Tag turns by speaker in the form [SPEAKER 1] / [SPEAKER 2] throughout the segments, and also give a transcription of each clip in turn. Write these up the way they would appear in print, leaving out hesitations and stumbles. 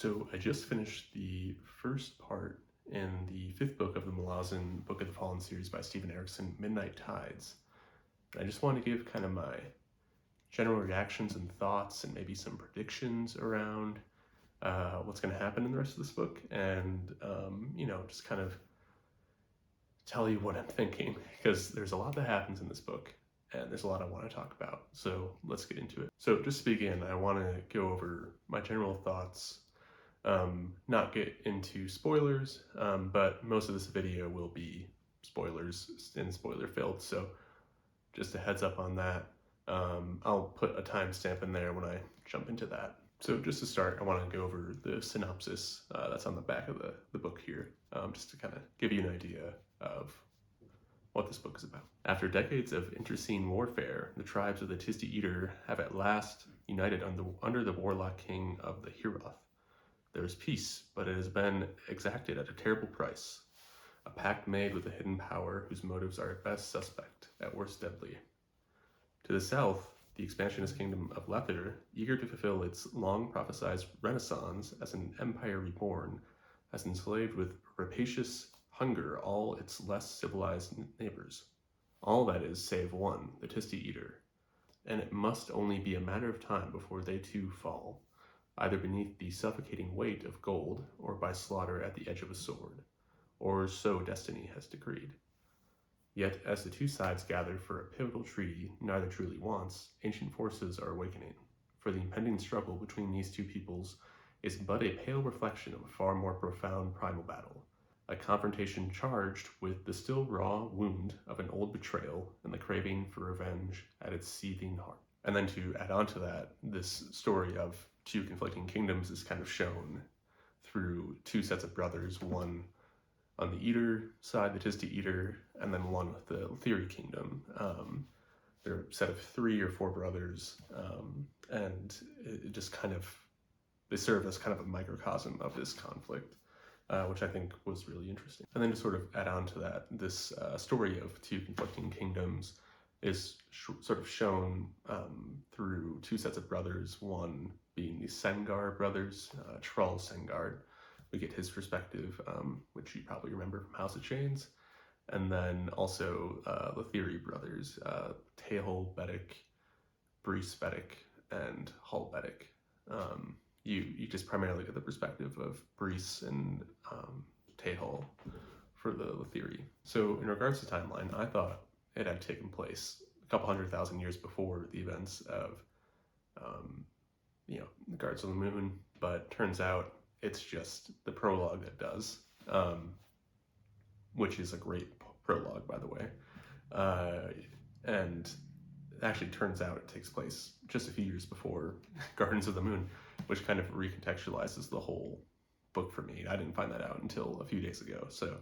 [SPEAKER 1] So I just finished the first part in the fifth book of the Malazan Book of the Fallen series by Stephen Erickson, Midnight Tides. And I just want to give kind of my general reactions and thoughts and maybe some predictions around what's going to happen in the rest of this book, and just kind of tell you what I'm thinking, because there's a lot that happens in this book and there's a lot I want to talk about. So let's get into it. So just to begin, I want to go over my general thoughts, not get into spoilers, but most of this video will be spoilers and spoiler filled, so just a heads up on that. I'll put a timestamp in there when I jump into that. So just to start, I want to go over the synopsis that's on the back of the book here, just to kind of give you an idea of what this book is about. After decades of interscene warfare, the tribes of the Tisti Eater have at last united under the warlock king of the Hiroth. There is peace, but it has been exacted at a terrible price. A pact made with a hidden power whose motives are at best suspect, at worst deadly. To the south, the expansionist kingdom of Lether, eager to fulfill its long-prophesied renaissance as an empire reborn, has enslaved with rapacious hunger all its less civilized neighbors. All that is save one, the Tisti Eater. And it must only be a matter of time before they too fall, either beneath the suffocating weight of gold or by slaughter at the edge of a sword, or so destiny has decreed. Yet, as the two sides gather for a pivotal treaty neither truly wants, ancient forces are awakening, for the impending struggle between these two peoples is but a pale reflection of a far more profound primal battle, a confrontation charged with the still raw wound of an old betrayal and the craving for revenge at its seething heart. And then to add on to that, this story of two conflicting kingdoms is kind of shown through two sets of brothers, one on the Eater side, the Tisti Eater, and then one with the Theory Kingdom. They're a set of 3 or 4 brothers, and it just kind of, they serve as kind of a microcosm of this conflict, which I think was really interesting. And then to sort of add on to that, this story of two conflicting kingdoms is sort of shown through 2 sets of brothers, one being the Sengar brothers, Trull Sengard. We get his perspective, which you probably remember from House of Chains. And then also the Theory brothers, Tehol Bedek, Brees Bedek, and Hull Bedek. You just primarily get the perspective of Brees and Tehol for the Theory. So in regards to timeline, I thought it had taken place a couple 100,000 years before the events of the Guards of the Moon, but turns out it's just the prologue that does, which is a great prologue, by the way. And it actually turns out it takes place just a few years before Gardens of the Moon, which kind of recontextualizes the whole book for me. I didn't find that out until a few days ago. So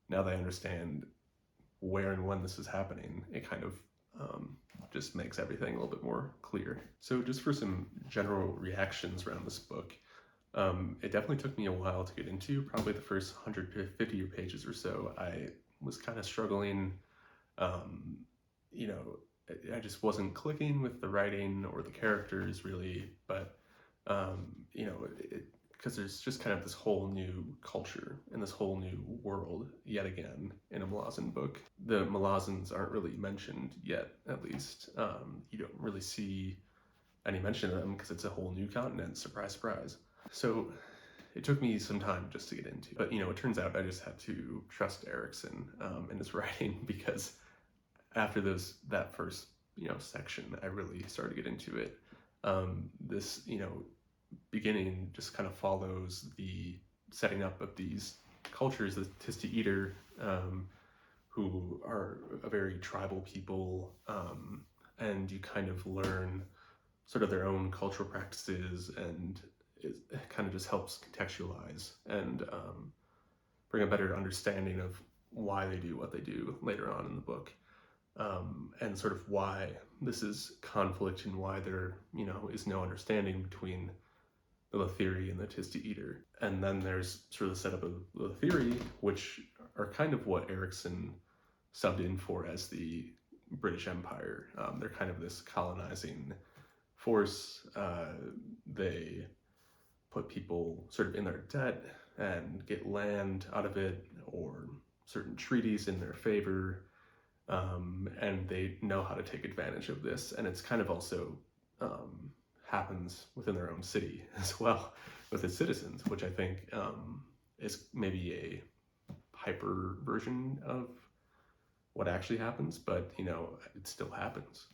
[SPEAKER 1] now that I understand where and when this is happening, it kind of just makes everything a little bit more clear. So just for some general reactions around this book, it definitely took me a while to get into. Probably the first 150 pages or so, I was kind of struggling. I just wasn't clicking with the writing or the characters really, but because there's just kind of this whole new culture and this whole new world yet again in a Malazan book. The Malazans aren't really mentioned yet, at least. You don't really see any mention of them because it's a whole new continent, surprise, surprise. So it took me some time just to get into, but it turns out I just had to trust Erickson in his writing, because after that first section, I really started to get into it. This beginning just kind of follows the setting up of these cultures, the Tisti Eater, who are a very tribal people, and you kind of learn sort of their own cultural practices, and it kind of just helps contextualize and bring a better understanding of why they do what they do later on in the book, and sort of why this is conflict and why there is no understanding between the Theory and the Tisti Eater. And then there's sort of the setup of the Theory, which are kind of what Erickson subbed in for as the British Empire. They're kind of this colonizing force. They put people sort of in their debt and get land out of it, or certain treaties in their favor, and they know how to take advantage of this. And it's kind of also happens within their own city as well with its citizens, which I think is maybe a hyper version of what actually happens, but it still happens,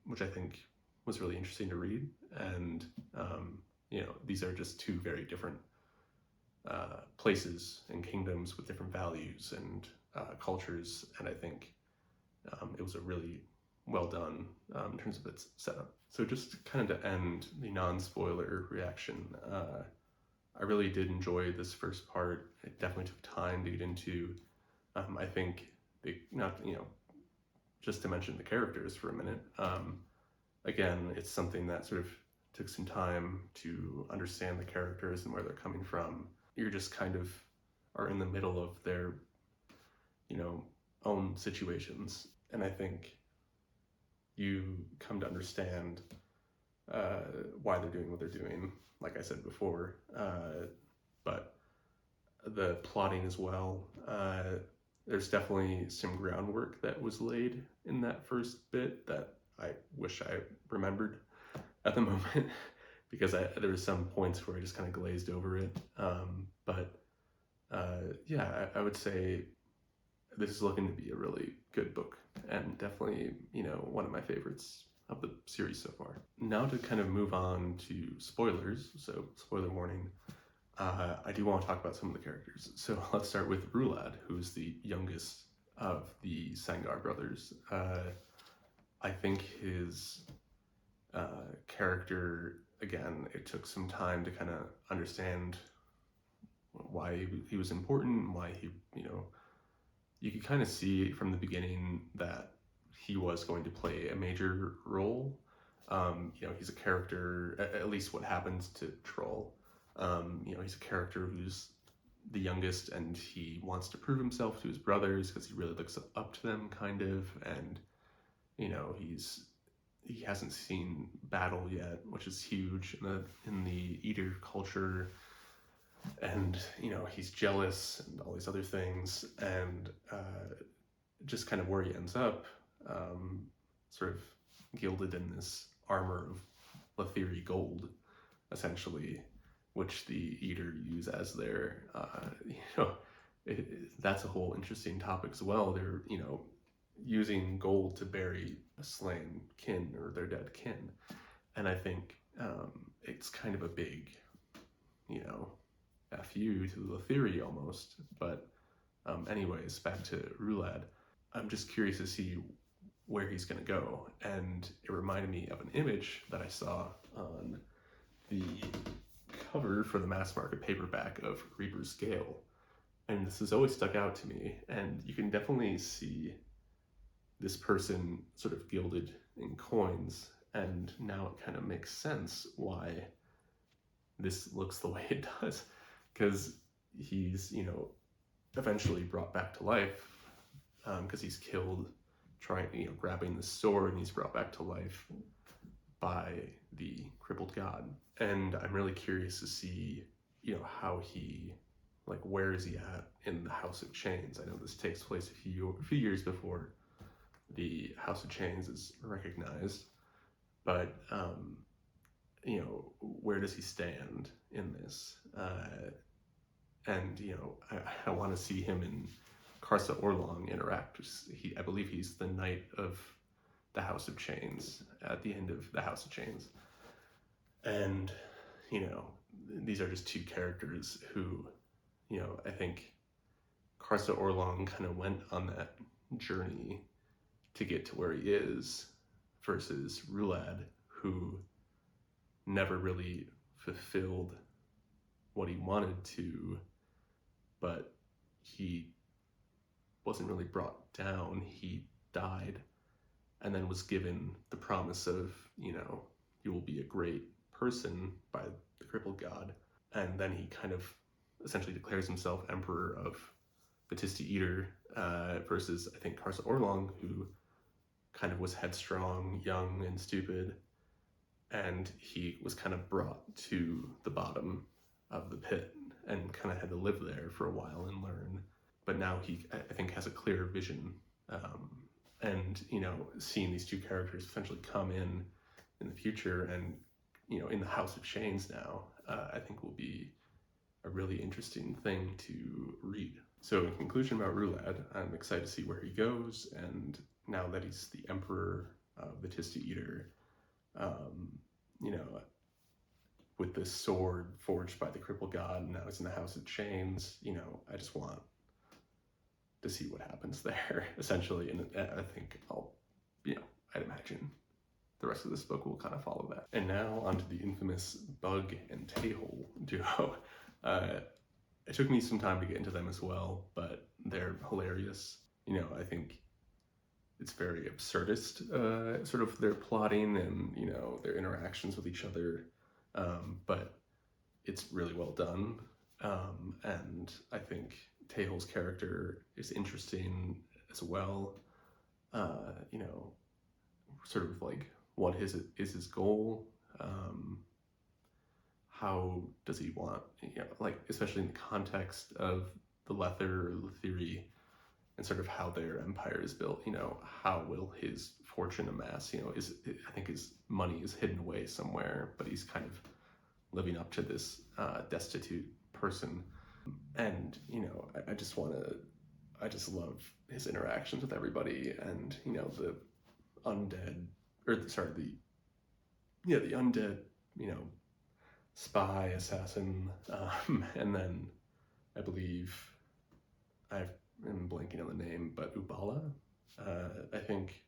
[SPEAKER 1] which I think was really interesting to read. And these are just two very different places and kingdoms with different values and cultures, and I think it was a really well done in terms of its setup. So just kind of to end the non-spoiler reaction, I really did enjoy this first part. It definitely took time to get into. I think just to mention the characters for a minute. Again, it's something that sort of took some time to understand the characters and where they're coming from. You're just kind of are in the middle of their, own situations, and I think you come to understand why they're doing what they're doing, like I said before. But the plotting as well, there's definitely some groundwork that was laid in that first bit that I wish I remembered at the moment, because there were some points where I just kind of glazed over it. Yeah, I would say this is looking to be a really good book, and definitely, one of my favorites of the series so far. Now to kind of move on to spoilers, so spoiler warning, I do want to talk about some of the characters. So let's start with Rulad, who's the youngest of the Sangar brothers. I think his character, again, it took some time to kind of understand why he was important, why he, you could kind of see from the beginning that he was going to play a major role. He's a character, at least what happens to Troll. He's a character who's the youngest, and he wants to prove himself to his brothers because he really looks up to them, kind of. And he hasn't seen battle yet, which is huge in the Eater culture. And he's jealous and all these other things, and just kind of where he ends up, sort of gilded in this armor of Lethiri gold, essentially, which the Eater use as their, that's a whole interesting topic as well. They're, using gold to bury a slain kin or their dead kin. And I think it's kind of a big, FU to Lethiri almost. But anyways, back to Rulad. I'm just curious to see where he's going to go. And it reminded me of an image that I saw on the cover for the mass market paperback of Reaper's Gale. And this has always stuck out to me. And you can definitely see this person sort of gilded in coins. And now it kind of makes sense why this looks the way it does. Because he's, eventually brought back to life, because he's killed grabbing the sword, and he's brought back to life by the crippled god. And I'm really curious to see, how he, where is he at in the House of Chains? I know this takes place a few years before the House of Chains is recognized, but where does he stand in this? And I want to see him and Karsa Orlong interact. I believe he's the knight of the House of Chains at the end of the House of Chains. And these are just two characters who, I think Karsa Orlong kind of went on that journey to get to where he is, versus Rulad, who never really fulfilled what he wanted to, but he wasn't really brought down. He died and then was given the promise of, you will be a great person by the crippled god. And then he kind of essentially declares himself emperor of Battisti Eater, versus, I think, Karsa Orlong, who kind of was headstrong, young, and stupid, and he was kind of brought to the bottom of the pit and kind of had to live there for a while and learn. But now he, I think, has a clearer vision. And, seeing these two characters potentially come in the future and, in the House of Chains now, I think will be a really interesting thing to read. So in conclusion about Rulad, I'm excited to see where he goes, and now that he's the Emperor of the Tista Eater, with this sword forged by the crippled god, and now he's in the House of Chains, I just want to see what happens there, essentially, and I think I'd imagine the rest of this book will kind of follow that. And now onto the infamous Bug and Tail duo. It took me some time to get into them as well, but they're hilarious. I think it's very absurdist, sort of their plotting and, their interactions with each other. But it's really well done. And I think Tail's character is interesting as well. Sort of like what is his goal? How does he want, especially in the context of the Lether or Letheri, and sort of how their empire is built, how will his fortune amass? I think his money is hidden away somewhere, but he's kind of living up to this destitute person. And, I just love his interactions with everybody, and, the undead, the undead, spy, assassin, and then I believe I'm blanking on the name, but Ubala, I think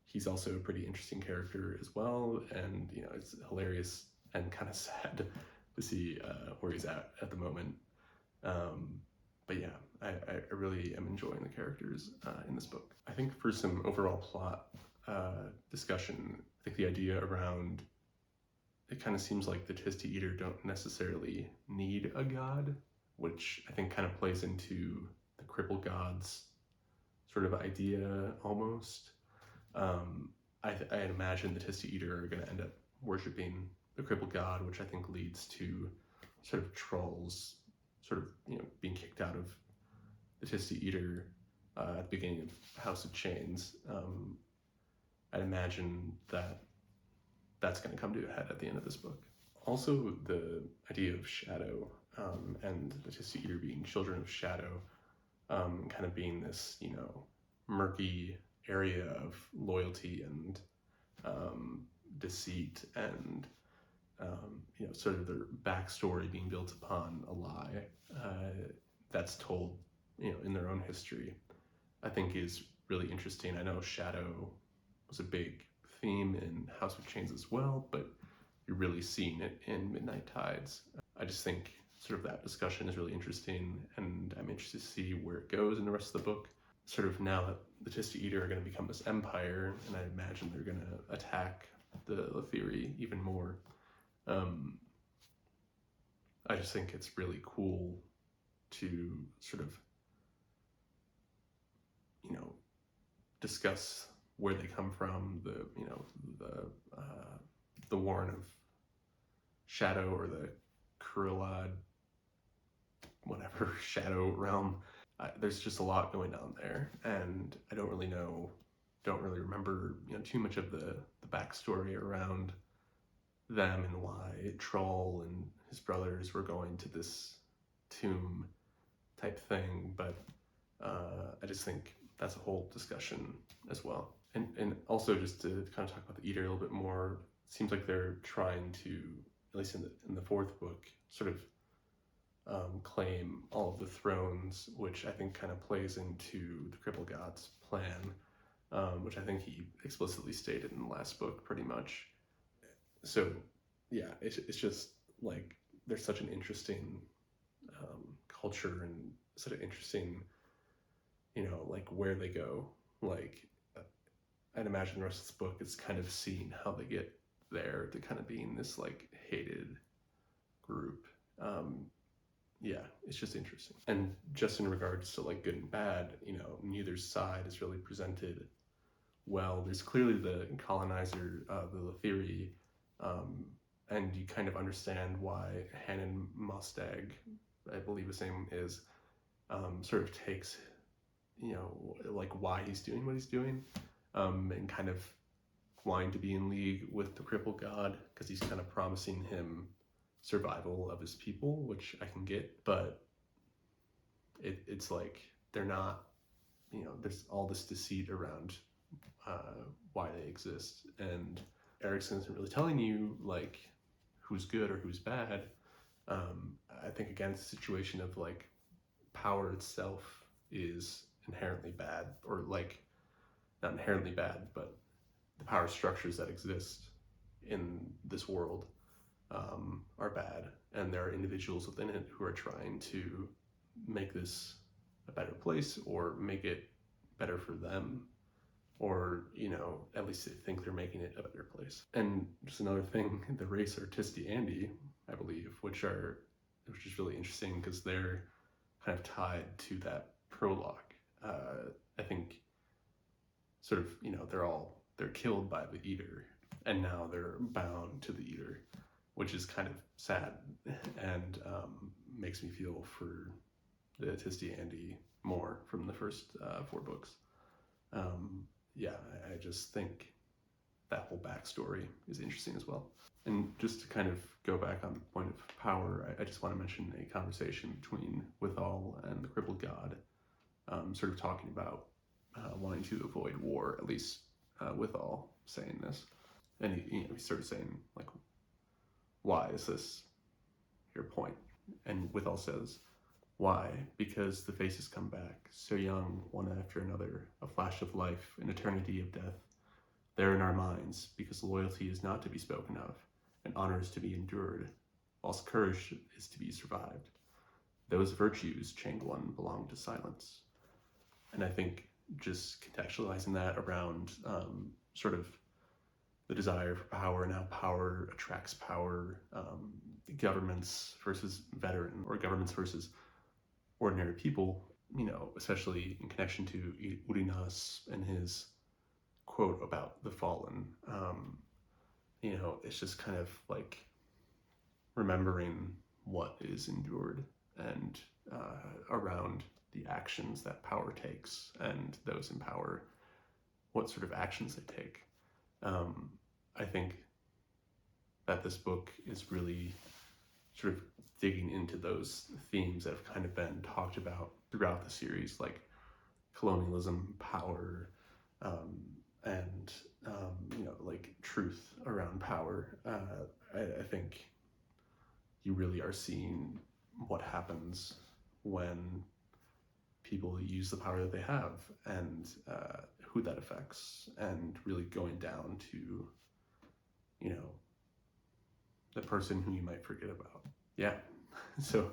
[SPEAKER 1] he's also a pretty interesting character as well, and it's hilarious and kind of sad to see where he's at the moment. But yeah, I really am enjoying the characters in this book. I think for some overall plot discussion, I think the idea around it kind of seems like the Tista Eater don't necessarily need a god, which I think kind of plays into the crippled gods sort of idea almost. I imagine the Tista Eater are going to end up worshipping the crippled god, which I think leads to sort of trolls sort of being kicked out of the Tista Eater at the beginning of House of Chains. I'd imagine that that's going to come to a head at the end of this book. Also, the idea of shadow and the Tista Eater being children of shadow, kind of being this, murky area of loyalty and deceit and, sort of their backstory being built upon a lie that's told, in their own history, I think is really interesting. I know shadow was a big theme in House of Chains as well, but you're really seeing it in Midnight Tides. I just think sort of that discussion is really interesting, and I'm interested to see where it goes in the rest of the book. Sort of now that the Tista Eater are going to become this empire, and I imagine they're going to attack the Letheri even more. I just think it's really cool to sort of, discuss where they come from, the Warren of Shadow, or the Kurulad, whatever, Shadow Realm. There's just a lot going on there, and I don't really remember too much of the backstory around them and why Troll and his brothers were going to this tomb type thing, but I just think that's a whole discussion as well. And also, just to kind of talk about the Eater a little bit more, it seems like they're trying to, at least in the fourth book, sort of claim all of the thrones, which I think kind of plays into the crippled god's plan, which I think he explicitly stated in the last book pretty much. So yeah, it's just like there's such an interesting culture and sort of interesting, like where they go. Like I'd imagine the rest of this book is kind of seeing how they get there to kind of being this like hated group. Yeah, it's just interesting. And just in regards to like good and bad, neither side is really presented well. There's clearly the colonizer, the Letheri, and you kind of understand why Hanan Mostag, I believe his name is, sort of takes, like why he's doing what he's doing, and kind of wanting to be in league with the crippled god, because he's kind of promising him survival of his people, which I can get, but it's like they're not, there's all this deceit around why they exist, and Erikson isn't really telling you like who's good or who's bad. I think again, it's a situation of like power itself is inherently bad, or like not inherently bad, but the power structures that exist in this world are bad, and there are individuals within it who are trying to make this a better place or make it better for them, or at least they think they're making it a better place. And just another thing, the race are Tisti Andi, I believe, which is really interesting because they're kind of tied to that prologue. I think sort of, they're killed by the Eater, and now they're bound to the Eater, which is kind of sad, and makes me feel for the Tisti Andi more from the first 4 books. I just think that whole backstory is interesting as well. And just to kind of go back on the point of power, I just want to mention a conversation between Withal and the crippled god, sort of talking about wanting to avoid war, at least Withal saying this. And he started saying, like, why is this your point? And Withal says, why? Because the faces come back, so young, one after another, a flash of life, an eternity of death. They're in our minds, because loyalty is not to be spoken of, and honor is to be endured, whilst courage is to be survived. Those virtues, chained one, belong to silence. And I think just contextualizing that around sort of the desire for power and how power attracts power, governments versus veteran, or governments versus ordinary people, especially in connection to Urinas and his quote about the fallen. It's just kind of like remembering what is endured, and around the actions that power takes, and those in power, what sort of actions they take. I think that this book is really sort of digging into those themes that have kind of been talked about throughout the series, like colonialism, power, and like truth around power. I think you really are seeing what happens when people use the power that they have, and who that affects, and really going down to the person who you might forget about. Yeah, so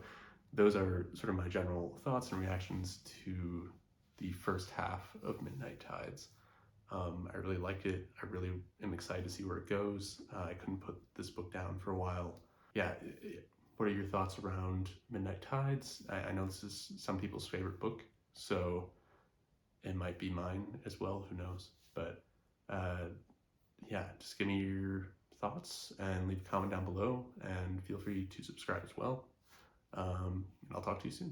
[SPEAKER 1] those are sort of my general thoughts and reactions to the first half of Midnight Tides. I really liked it. I really am excited to see where it goes. I couldn't put this book down for a while. Yeah, what are your thoughts around Midnight Tides? I know this is some people's favorite book, so it might be mine as well, who knows? But just give me your thoughts and leave a comment down below, and feel free to subscribe as well. I'll talk to you soon.